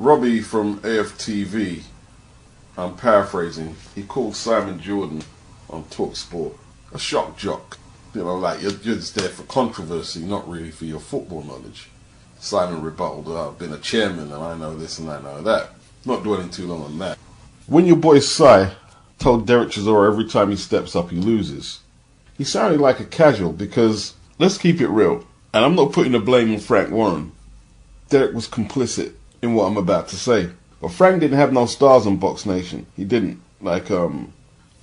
Robbie from AFTV, I'm paraphrasing, he called Simon Jordan on TALKSPORT a shock jock. You know, like you're just there for controversy, not really for your football knowledge. Simon rebutted, I've been a chairman and I know this and I know that. Not dwelling too long on that. When your boy Si told Derek Chisora every time he steps up he loses, he sounded like a casual because, let's keep it real, and I'm not putting the blame on Frank Warren. Derek was complicit in what I'm about to say. But Frank didn't have no stars on Box Nation. He didn't. Like,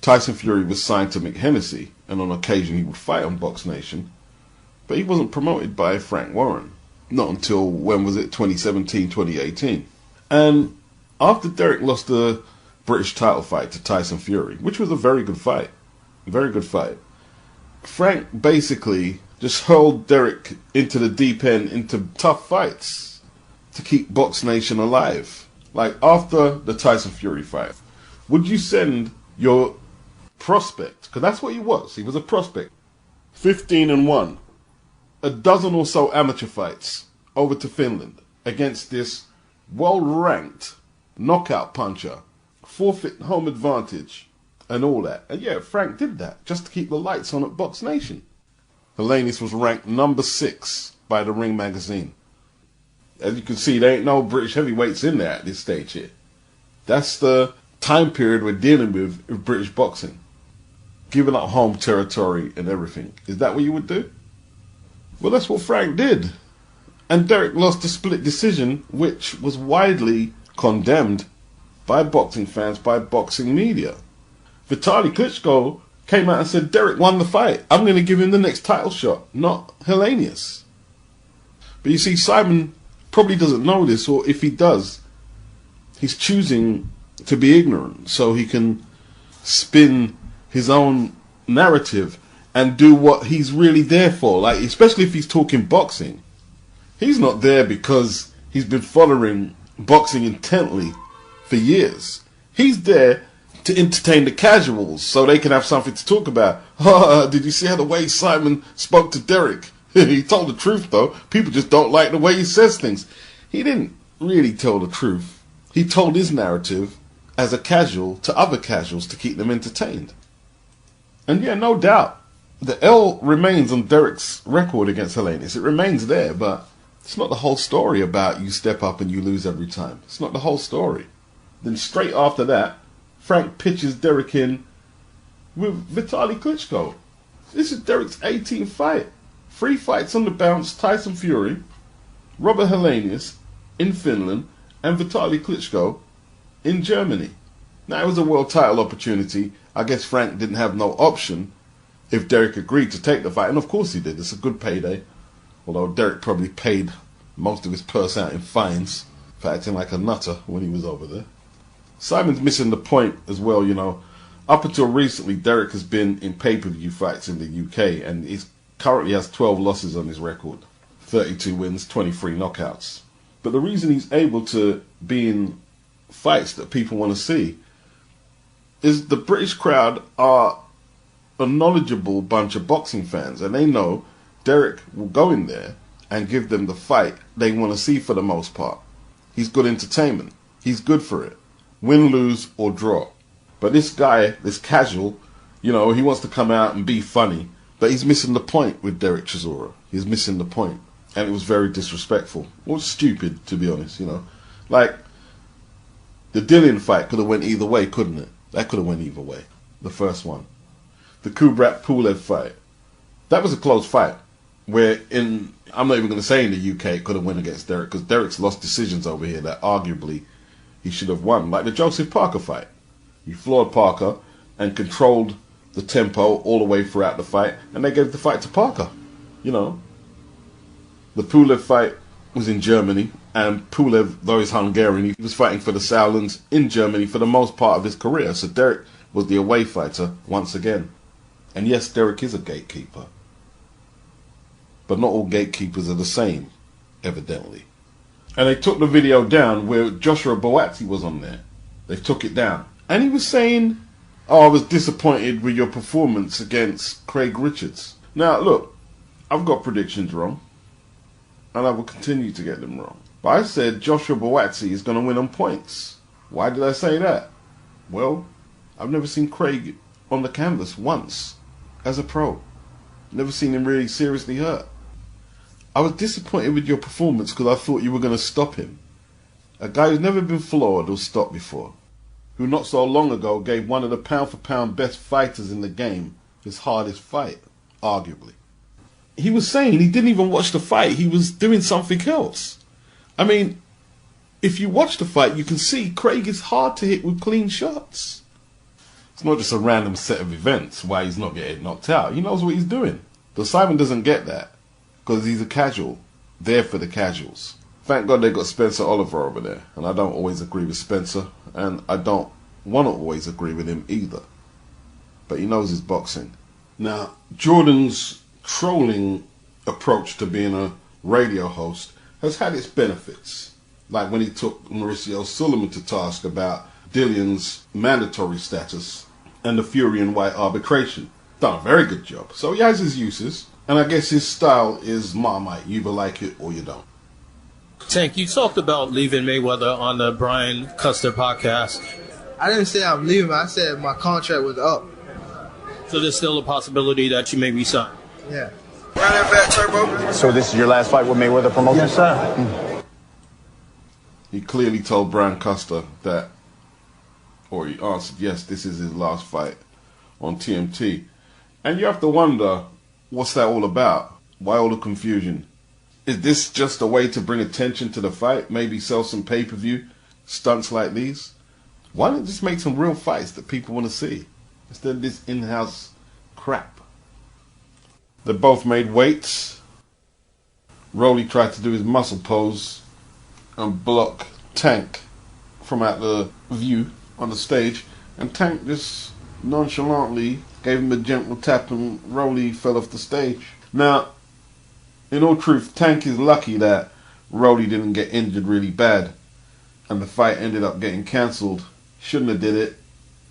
Tyson Fury was signed to Mick Hennessy, and on occasion he would fight on Box Nation. But he wasn't promoted by Frank Warren. Not until, when was it, 2017, 2018. And after Derek lost the British title fight to Tyson Fury, which was a very good fight, Frank basically just hurled Derek into the deep end, into tough fights to keep Box Nation alive. Like, after the Tyson Fury fight, would you send your prospect, because that's what he was a prospect, 15-1, a dozen or so amateur fights over to Finland against this well-ranked knockout puncher, forfeit home advantage and all that? And yeah, Frank did that just to keep the lights on at Box Nation. Helenius was ranked number 6 by the Ring magazine. As you can see, there ain't no British heavyweights in there at this stage here. That's the time period we're dealing with British boxing. Giving up home territory and everything. Is that what you would do? Well, that's what Frank did. And Derek lost a split decision, which was widely condemned by boxing fans, by boxing media. Vitaly Klitschko came out and said Derek won the fight. I'm going to give him the next title shot, not Helenius. But you see, Simon probably doesn't know this, or if he does, he's choosing to be ignorant so he can spin his own narrative and do what he's really there for. Like, especially if he's talking boxing. He's not there because he's been following boxing intently for years. He's there to entertain the casuals so they can have something to talk about. Did you see how the way Simon spoke to Derek? He told the truth, though. People just don't like the way he says things. He didn't really tell the truth. He told his narrative as a casual to other casuals to keep them entertained. And yeah, no doubt, the L remains on Derek's record against Helenius. It remains there, but it's not the whole story about you step up and you lose every time. It's not the whole story. Then straight after that, Frank pitches Derek in with Vitaly Klitschko. This is Derek's 18th fight. 3 fights on the bounce, Tyson Fury, Robert Helenius in Finland, and Vitaly Klitschko in Germany. Now, it was a world title opportunity. I guess Frank didn't have no option if Derek agreed to take the fight, and of course he did. It's a good payday, although Derek probably paid most of his purse out in fines for acting like a nutter when he was over there. Simon's missing the point as well, you know. Up until recently, Derek has been in pay-per-view fights in the UK, and he's currently has 12 losses on his record, 32 wins, 23 knockouts. But the reason he's able to be in fights that people want to see is the British crowd are a knowledgeable bunch of boxing fans, and they know Derek will go in there and give them the fight they want to see for the most part. He's good entertainment. He's good for it. Win, lose, or draw. But this guy, this casual, you know, he wants to come out and be funny, but he's missing the point with Derek Chisora. He's missing the point. And it was very disrespectful. Well, stupid, to be honest, you know. Like, the Dillian fight could have went either way, couldn't it? That could have went either way. The first one. The Kubrat-Pulev fight. That was a close fight. Where I'm not even going to say in the UK it could have went against Derek, because Derek's lost decisions over here that arguably he should have won. Like the Joseph Parker fight. He floored Parker and controlled the tempo all the way throughout the fight, and they gave the fight to Parker. You know. The Pulev fight was in Germany, and Pulev, though he's Hungarian, he was fighting for the Saulands in Germany for the most part of his career. So Derek was the away fighter once again. And yes, Derek is a gatekeeper. But not all gatekeepers are the same, evidently. And they took the video down where Joshua Boatty was on there. They took it down. And he was saying, oh, I was disappointed with your performance against Craig Richards. Now, look, I've got predictions wrong. And I will continue to get them wrong. But I said Joshua Buatsi is going to win on points. Why did I say that? Well, I've never seen Craig on the canvas once as a pro. Never seen him really seriously hurt. I was disappointed with your performance because I thought you were going to stop him. A guy who's never been floored or stopped before, who not so long ago gave one of the pound-for-pound best fighters in the game his hardest fight, arguably. He was saying he didn't even watch the fight, he was doing something else. I mean, if you watch the fight, you can see Craig is hard to hit with clean shots. It's not just a random set of events why he's not getting knocked out. He knows what he's doing. But Simon doesn't get that, because he's a casual, there for the casuals. Thank God they got Spencer Oliver over there, and I don't always agree with Spencer, and I don't want to always agree with him either. But he knows his boxing. Now, Jordan's trolling approach to being a radio host has had its benefits. Like when he took Mauricio Suleiman to task about Dillion's mandatory status and the Fury and White arbitration. Done a very good job. So he has his uses, and I guess his style is Marmite. You either like it or you don't. Tank, you talked about leaving Mayweather on the Brian Custer podcast. I didn't say I'm leaving. I said my contract was up. So there's still a possibility that you may resign. Yeah. Run that back, Turbo. So this is your last fight with Mayweather promotion? Yes, sir. He clearly told Brian Custer that, or he answered, yes, this is his last fight on TMT. And you have to wonder, what's that all about? Why all the confusion? Is this just a way to bring attention to the fight? Maybe sell some pay-per-view stunts like these? Why don't you just make some real fights that people want to see, instead of this in-house crap? They both made weights. Rolly tried to do his muscle pose and block Tank from out the view on the stage, and Tank just nonchalantly gave him a gentle tap and Rolly fell off the stage. Now, in all truth, Tank is lucky that Rolly didn't get injured really bad and the fight ended up getting cancelled. Shouldn't have did it.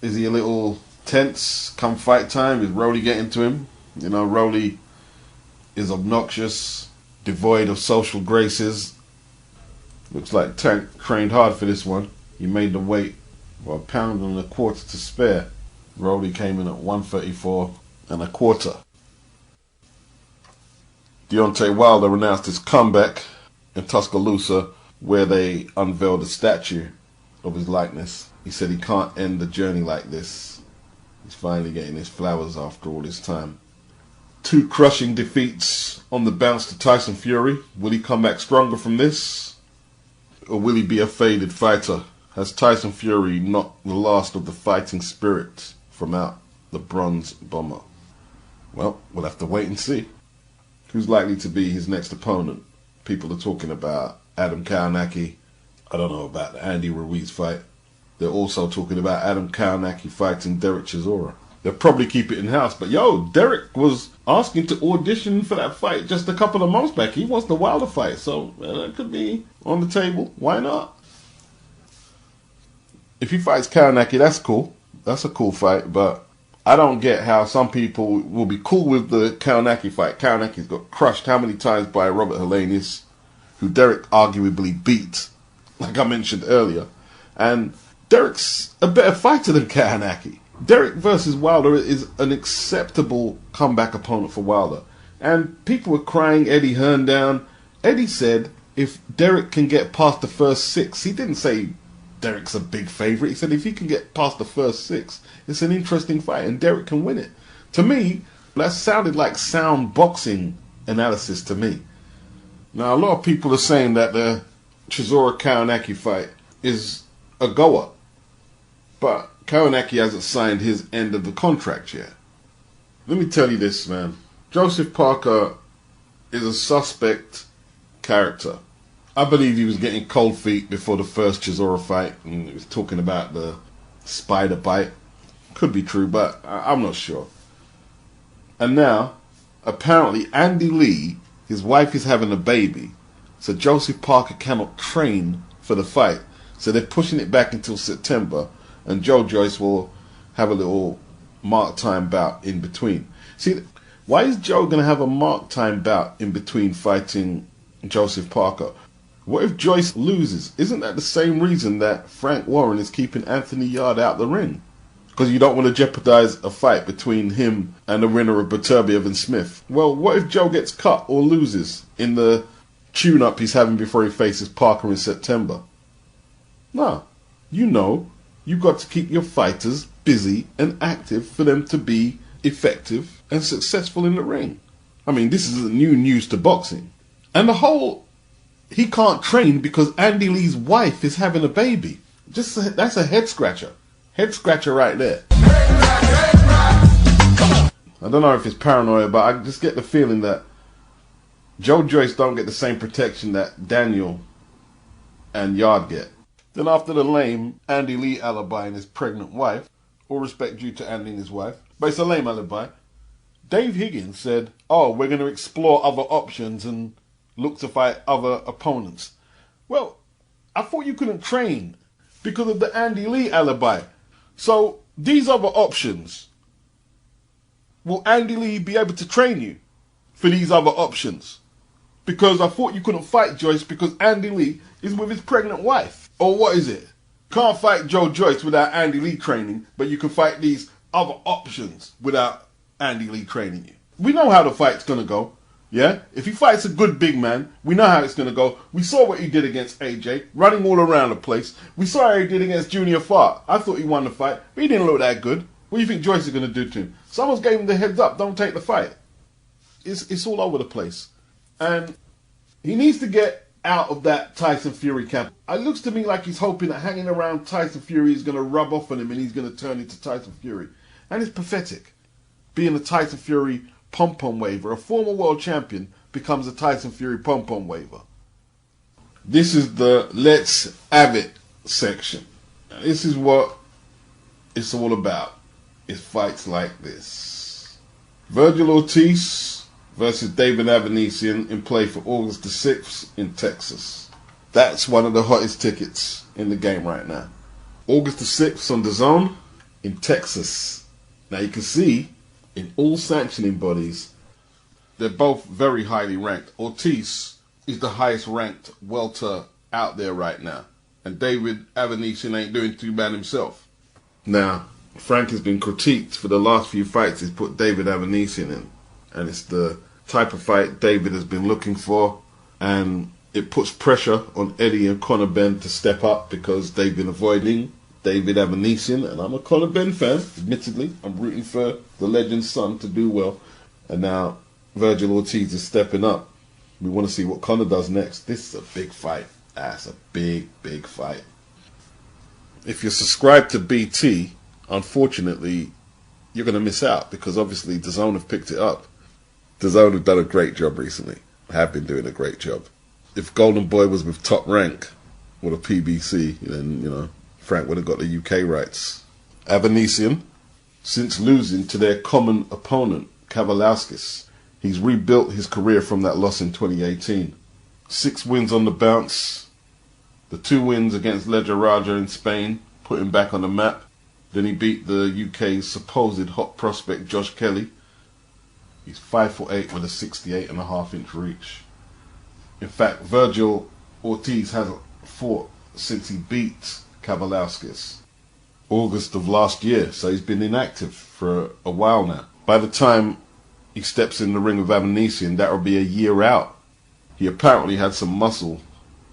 Is he a little tense come fight time? Is Rolly getting to him? You know, Rolly is obnoxious, devoid of social graces. Looks like Tank trained hard for this one. He made the weight for £1.25 to spare. Rolly came in at 134.25. Deontay Wilder announced his comeback in Tuscaloosa, where they unveiled a statue of his likeness. He said he can't end the journey like this. He's finally getting his flowers after all this time. 2 crushing defeats on the bounce to Tyson Fury. Will he come back stronger from this? Or will he be a faded fighter? Has Tyson Fury knocked the last of the fighting spirit from out the bronze bomber? Well, we'll have to wait and see. Who's likely to be his next opponent? People are talking about Adam Kownacki. I don't know about the Andy Ruiz fight. They're also talking about Adam Kownacki fighting Derek Chisora. They'll probably keep it in-house. But yo, Derek was asking to audition for that fight just a couple of months back. He wants the Wilder fight, so that could be on the table. Why not? If he fights Kownacki, that's cool. That's a cool fight, but I don't get how some people will be cool with the Kownacki fight. Kownacki's got crushed how many times by Robert Helenius, who Derek arguably beat, like I mentioned earlier. And Derek's a better fighter than Kownacki. Derek versus Wilder is an acceptable comeback opponent for Wilder. And people were crying Eddie Hearn down. Eddie said if Derek can get past the first 6, he didn't say Derek's a big favourite. He said if he can get past the first 6, it's an interesting fight and Derek can win it. To me, that sounded like sound boxing analysis to me. Now, a lot of people are saying that the Chisora-Kownacki fight is a goer. But Kownacki hasn't signed his end of the contract yet. Let me tell you this, man. Joseph Parker is a suspect character. I believe he was getting cold feet before the first Chisora fight, and he was talking about the spider bite. Could be true, but I'm not sure. And now, apparently Andy Lee, his wife is having a baby, so Joseph Parker cannot train for the fight. So they're pushing it back until September, and Joe Joyce will have a little mark time bout in between. See, why is Joe going to have a mark time bout in between fighting Joseph Parker? What if Joyce loses? Isn't that the same reason that Frank Warren is keeping Anthony Yarde out the ring? Because you don't want to jeopardize a fight between him and the winner of Beterbiev and Smith. Well, what if Joe gets cut or loses in the tune-up he's having before he faces Parker in September? No. You know, you've got to keep your fighters busy and active for them to be effective and successful in the ring. I mean, this is new news to boxing. And the whole, he can't train because Andy Lee's wife is having a baby. That's a head scratcher. Head scratcher right there. I don't know if it's paranoia, but I just get the feeling that Joe Joyce don't get the same protection that Daniel and Yarde get. Then after the lame Andy Lee alibi and his pregnant wife, all respect due to Andy and his wife, but it's a lame alibi, Dave Higgins said, oh, we're going to explore other options and look to fight other opponents. Well, I thought you couldn't train because of the Andy Lee alibi. So these other options, will Andy Lee be able to train you for these other options? Because I thought you couldn't fight Joyce because Andy Lee is with his pregnant wife. Or what is it? Can't fight Joe Joyce without Andy Lee training, but you can fight these other options without Andy Lee training you. We know how the fight's going to go. Yeah? If he fights a good big man, we know how it's going to go. We saw what he did against AJ, running all around the place. We saw how he did against Junior Farr. I thought he won the fight, but he didn't look that good. What do you think Joyce is going to do to him? Someone's gave him the heads up, don't take the fight. It's all over the place. And he needs to get out of that Tyson Fury camp. It looks to me like he's hoping that hanging around Tyson Fury is going to rub off on him and he's going to turn into Tyson Fury. And it's pathetic. Being a Tyson Fury pom-pom waver. A former world champion becomes a Tyson Fury pom-pom waver. This is the let's have it section. This is what it's all about. It's fights like this. Vergil Ortiz versus David Avanesyan in play for August the 6th in Texas. That's one of the hottest tickets in the game right now. August the 6th on Dazn in Texas. Now you can see in all sanctioning bodies, they're both very highly ranked. Ortiz is the highest ranked welter out there right now. And David Avanesyan ain't doing too bad himself. Now, Frank has been critiqued for the last few fights he's put David Avanesyan in. And it's the type of fight David has been looking for. And it puts pressure on Eddie and Conor Benn to step up because they've been avoiding David Avanesyan, and I'm a Conor Benn fan, admittedly. I'm rooting for the legend's son to do well. And now Vergil Ortiz is stepping up. We want to see what Conor does next. This is a big fight. That's a big, big fight. If you're subscribed to BT, unfortunately, you're going to miss out because obviously DAZN have picked it up. DAZN have done a great job recently. Have been doing a great job. If Golden Boy was with Top Rank or the PBC, then, you know, Frank would have got the UK rights. Avanesyan, since losing to their common opponent, Kavaliauskas, he's rebuilt his career from that loss in 2018. 6 wins on the bounce. The 2 wins against Ledger Raja in Spain put him back on the map. Then he beat the UK's supposed hot prospect Josh Kelly. He's 5'8" with a 68.5-inch reach. In fact, Vergil Ortiz hasn't fought since he beat Kavaliauskas August of last year, so he's been inactive for a while now. By the time he steps in the ring with Avanesyan, that will be a year out. He apparently had some muscle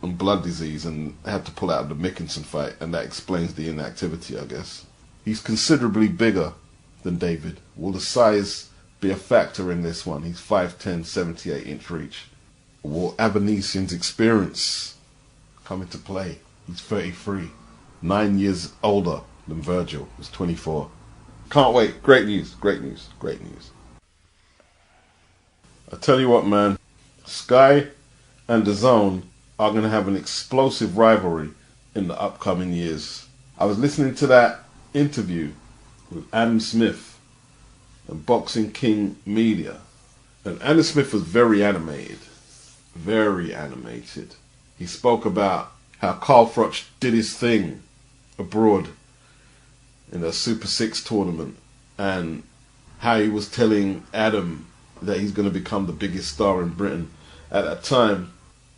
and blood disease and had to pull out of the Mickinson fight, and that explains the inactivity, I guess. He's considerably bigger than David. Will the size be a factor in this one? He's 5'10", 78-inch reach. Will Avanesyan's experience come into play? He's 33. 9 years older than Vergil. He's 24. Can't wait. Great news. Great news. Great news. I tell you what, man. Sky and DAZN are going to have an explosive rivalry in the upcoming years. I was listening to that interview with Adam Smith and Boxing King Media. And Adam Smith was very animated. Very animated. He spoke about how Carl Froch did his thing abroad in a Super 6 tournament and how he was telling Adam that he's going to become the biggest star in Britain. At that time,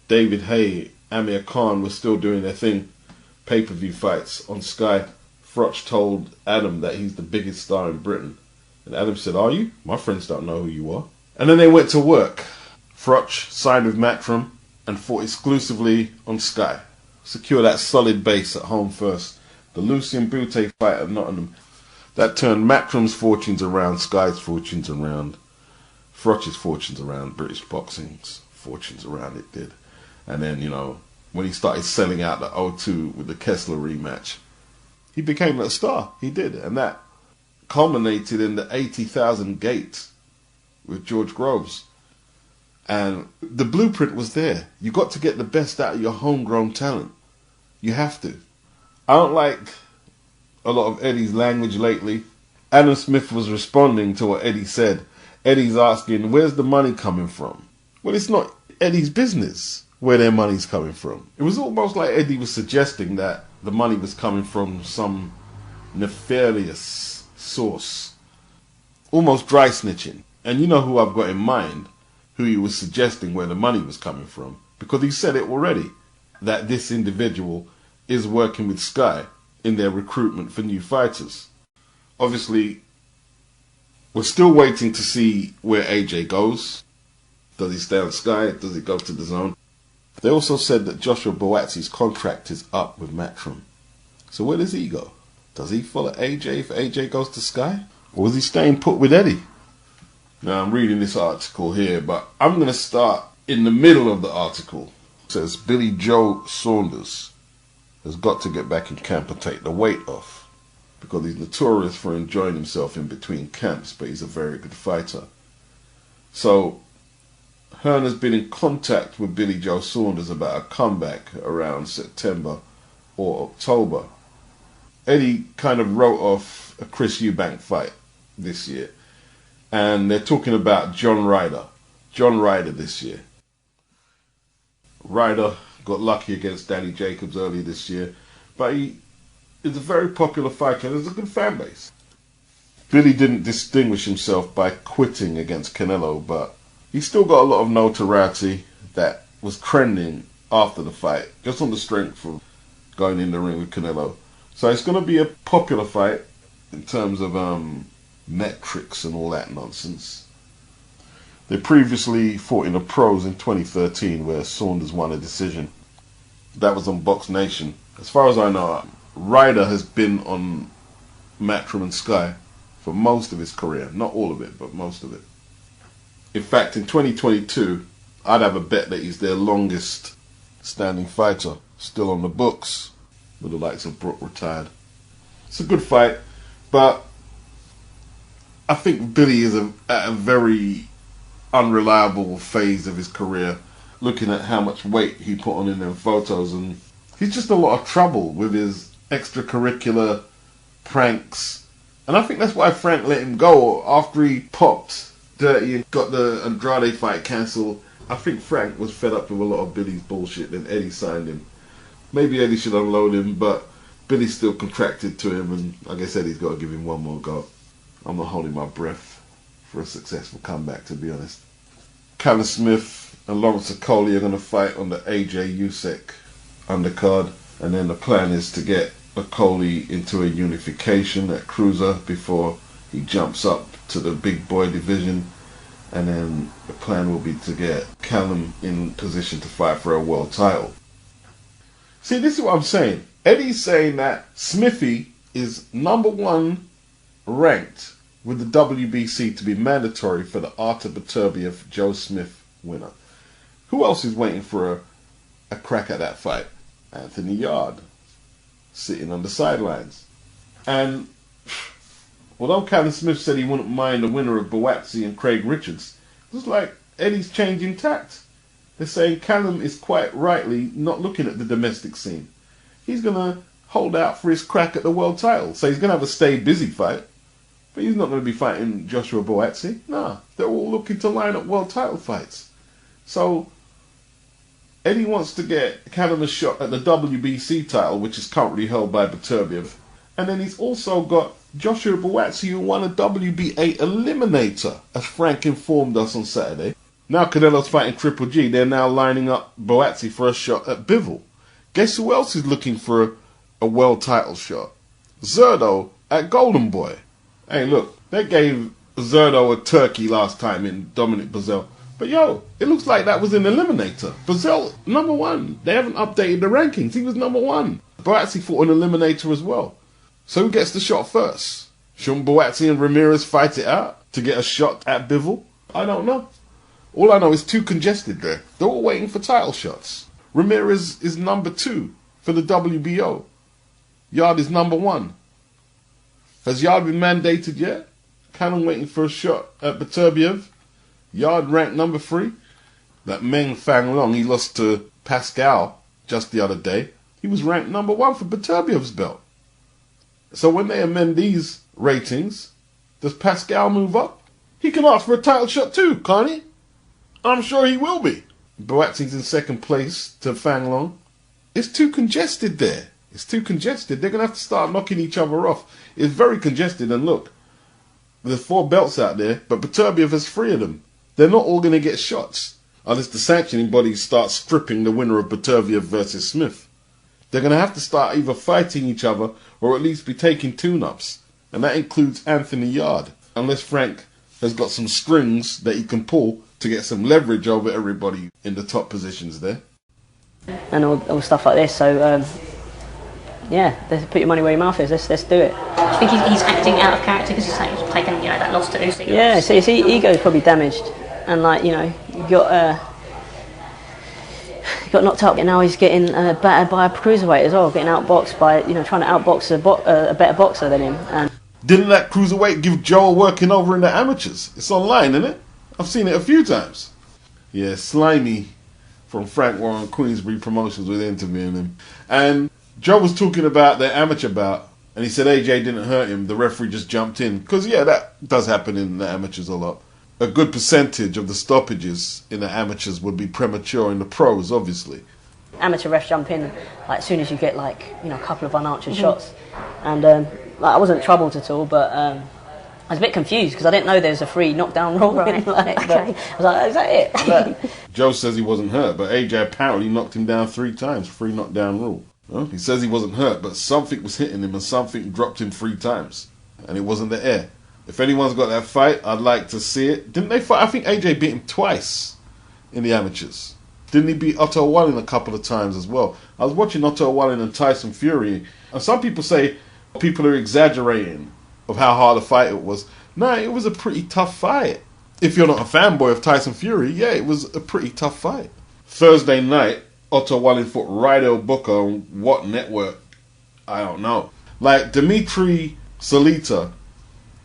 David Haye Amir Khan were still doing their thing, pay-per-view fights on Sky, Froch told Adam that he's the biggest star in Britain. And Adam said, "Are you? My friends don't know who you are." And then they went to work. Froch signed with MATCHROOM and fought exclusively on Sky. Secure that solid base at home first. The Lucian Bute fight at Nottingham. That turned MATCHROOM's fortunes around, Sky's fortunes around, Froch's fortunes around, British boxing's fortunes around, it did. And then, you know, when he started selling out the O2 with the Kessler rematch, he became a star. He did. And that culminated in the 80,000 gate with George Groves. And the blueprint was there. You got to get the best out of your homegrown talent. You have to. I don't like a lot of Eddie's language lately. Adam Smith was responding to what Eddie said. Eddie's asking, where's the money coming from? Well, it's not Eddie's business where their money's coming from. It was almost like Eddie was suggesting that the money was coming from some nefarious source. Almost dry snitching. And you know who I've got in mind, who he was suggesting where the money was coming from. Because he said it already, that this individual is working with Sky in their recruitment for new fighters. Obviously, we're still waiting to see where AJ goes. Does he stay on Sky? Does he go to Dazn? They also said that Joshua Buatsi's contract is up with MATCHROOM. So where does he go? Does he follow AJ if AJ goes to Sky? Or is he staying put with Eddie? Now I'm reading this article here, but I'm going to start in the middle of the article. It says Billy Joe Saunders has got to get back in camp and take the weight off, because he's notorious for enjoying himself in between camps, but he's a very good fighter. So Hearn has been in contact with Billy Joe Saunders about a comeback around September or October. Eddie kind of wrote off a Chris Eubank fight this year, and they're talking about John Ryder this year. Ryder got lucky against Danny Jacobs earlier this year, but he is a very popular fighter and has a good fan base. Billy didn't distinguish himself by quitting against Canelo, but he still got a lot of notoriety that was trending after the fight, just on the strength of going in the ring with Canelo. So it's going to be a popular fight in terms of metrics and all that nonsense. They previously fought in the pros in 2013 where Saunders won a decision. That was on Box Nation. As far as I know, Ryder has been on MATCHROOM and Sky for most of his career. Not all of it, but most of it. In fact, in 2022, I'd have a bet that he's their longest standing fighter, still on the books, with the likes of Brook retired. It's a good fight, but I think Billy is at a very unreliable phase of his career, looking at how much weight he put on in them photos, and he's just a lot of trouble with his extracurricular pranks. And I think that's why Frank let him go after he popped dirty and got the Andrade fight cancelled. I think Frank was fed up with a lot of Billy's bullshit and Eddie signed him. Maybe Eddie should unload him, but Billy's still contracted to him, and I guess Eddie's got to give him one more go. I'm not holding my breath for a successful comeback, to be honest. CALLUM Smith and Lawrence OKOLIE are going to fight on the USYK undercard, and then the plan is to get OKOLIE into a unification at cruiser before he jumps up to the big boy division, and then the plan will be to get CALLUM in position to fight for a world title. See, this is what I'm saying. Eddie's saying that Smithy is #1 ranked with the WBC to be mandatory for the Artur Beterbiev Joe Smith winner. Who else is waiting for a crack at that fight? Anthony Yard, sitting on the sidelines. And although CALLUM Smith said he wouldn't mind the winner of Buatsi and Craig Richards, it's like Eddie's changing tact. They're saying CALLUM is quite rightly not looking at the domestic scene. He's going to hold out for his crack at the world title. So he's going to have a stay busy fight, but he's not going to be fighting Joshua Buatsi. Nah, they're all looking to line up world title fights. So Eddie wants to get CALLUM a shot at the WBC title, which is currently held by Beterbiev. And then he's also got Joshua Buatsi, who won a WBA eliminator, as Frank informed us on Saturday. Now Canelo's fighting Triple G. They're now lining up Boazzi for a shot at Bivol. Guess who else is looking for a world title shot? Zerdo at Golden Boy. Hey, look, they gave Zerdo a turkey last time in Dominic Bazell. But yo, it looks like that was an eliminator. Bazell, number 1. They haven't updated the rankings. He was number 1. Boazzi fought an eliminator as well. So who gets the shot first? Shouldn't Boazzi and Ramirez fight it out to get a shot at Bivol? I don't know. All I know is too congested there. They're all waiting for title shots. Ramirez is number 2 for the WBO. Yard is number 1. Has Yard been mandated yet? CALLUM waiting for a shot at Beterbiev. Yard ranked number 3. That Meng Fang Long, he lost to Pascal just the other day. He was ranked number 1 for Beterbiev's belt. So when they amend these ratings, does Pascal move up? He can ask for a title shot too, can't he? I'm sure he will be. Boazzi's in second place to Fang Long. It's too congested there. It's too congested. They're going to have to start knocking each other off. It's very congested. And look, there's 4 belts out there, but Beterbiev has 3 of them. They're not all going to get shots unless the sanctioning bodies start stripping the winner of Beterbiev versus Smith. They're going to have to start either fighting each other or at least be taking tune-ups. And that includes Anthony Yard. Unless Frank has got some strings that he can pull to get some leverage over everybody in the top positions there. And all stuff like this, so yeah, put your money where your mouth is, let's do it. I think he's acting out of character because he's taken, that loss to Usyk. Yeah, so his ego's probably damaged, and he got knocked up, and now he's getting battered by a cruiserweight as well, getting outboxed by, trying to outbox a better boxer than him. And didn't that cruiserweight give Joe a working over in the amateurs? It's online, isn't it? I've seen it a few times. Yeah, Slimy from Frank Warren Queensbury Promotions was interviewing him. And Joe was talking about their amateur bout, and he said AJ didn't hurt him, the referee just jumped in. Because, yeah, that does happen in the amateurs a lot. A good percentage of the stoppages in the amateurs would be premature in the pros, obviously. Amateur refs jump in as soon as you get a couple of unanswered shots. And I wasn't troubled at all, but I was a bit confused because I didn't know there was a free knockdown rule. Right. But I was like, is that it? But Joe says he wasn't hurt, but AJ apparently knocked him down 3 times, free knockdown rule. Well, he says he wasn't hurt, but something was hitting him and something dropped him 3 times. And it wasn't the air. If anyone's got that fight, I'd like to see it. Didn't they fight? I think AJ beat him twice in the amateurs. Didn't he beat Otto Wallin a couple of times as well? I was watching Otto Wallin and Tyson Fury, and some people say people are exaggerating of how hard a fight it was. No, it was a pretty tough fight. If you're not a fanboy of Tyson Fury, yeah, it was a pretty tough fight. Thursday night, Otto Wallin fought Rydell Booker on what network? I don't know. Like Dimitri Salita,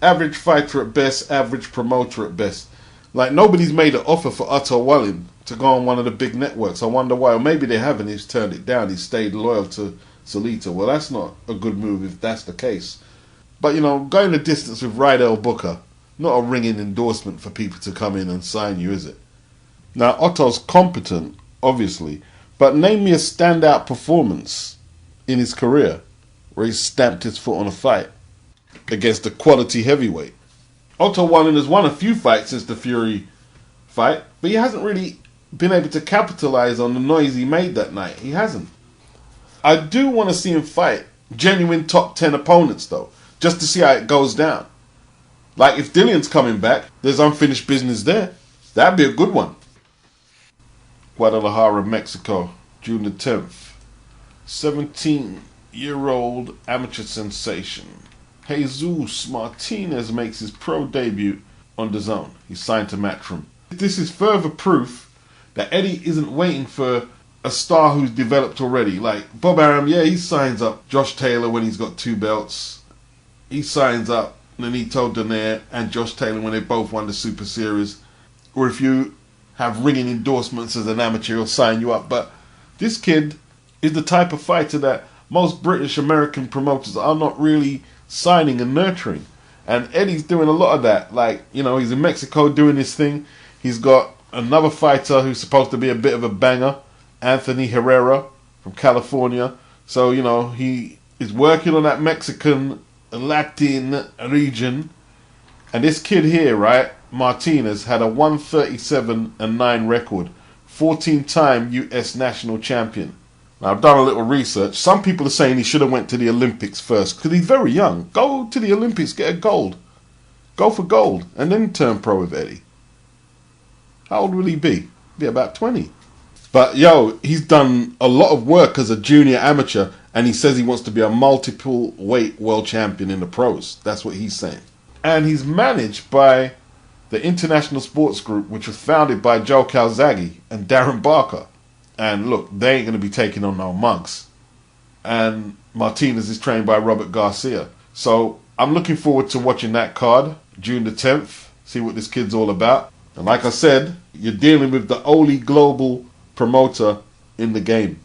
average fighter at best, average promoter at best. Like nobody's made an offer for Otto Wallin to go on one of the big networks. I wonder why. Or maybe they haven't. He's turned it down. He's stayed loyal to Salita. Well, that's not a good move if that's the case. But, going the distance with Rydell Booker, not a ringing endorsement for people to come in and sign you, is it? Now, Otto's competent, obviously, but name me a standout performance in his career where he stamped his foot on a fight against a quality heavyweight. Otto Wallin has won a few fights since the Fury fight, but he hasn't really been able to capitalize on the noise he made that night. He hasn't. I do want to see him fight genuine top 10 opponents, though, just to see how it goes down. Like, if Dillion's coming back, there's unfinished business there. That'd be a good one. Guadalajara, Mexico, June the 10th. 17-year-old amateur sensation Jesus Martinez makes his pro debut on Dazn. He's signed to Matchroom. This is further proof that Eddie isn't waiting for a star who's developed already. Like Bob Arum, yeah, he signs up Josh Taylor when he's got 2 belts. He signs up Nonito Donaire and Josh Taylor when they both won the Super Series. Or if you have ringing endorsements as an amateur, he'll sign you up. But this kid is the type of fighter that most British American promoters are not really signing and nurturing. And Eddie's doing a lot of that. Like, he's in Mexico doing his thing. He's got another fighter who's supposed to be a bit of a banger, Anthony Herrera from California. So, he is working on that Mexican Latin region. And this kid here, right, Martinez had a 137-9 record, 14-time US national champion. Now, I've done a little research. Some people are saying he should have went to the Olympics first because he's very young. Go to the Olympics, get a gold. Go for gold and then turn pro with Eddie. How old will he be? Be about 20. But yo, he's done a lot of work as a junior amateur, and he says he wants to be a multiple weight world champion in the pros. That's what he's saying. And he's managed by the International Sports Group, which was founded by Joe Calzaghe and Darren Barker. And look, they ain't going to be taking on no mugs. And Martinez is trained by Robert Garcia. So I'm looking forward to watching that card, June the 10th, see what this kid's all about. And like I said, you're dealing with the only global promoter in the game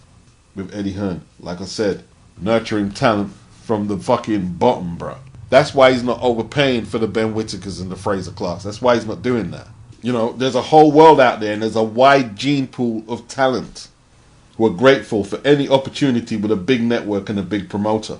with Eddie Hearn. Like I said, nurturing talent from the fucking bottom, bro. That's why he's not overpaying for the Ben Whitakers and the Fraser Clarks. That's why he's not doing that. You know, there's a whole world out there, and there's a wide gene pool of talent who are grateful for any opportunity with a big network and a big promoter.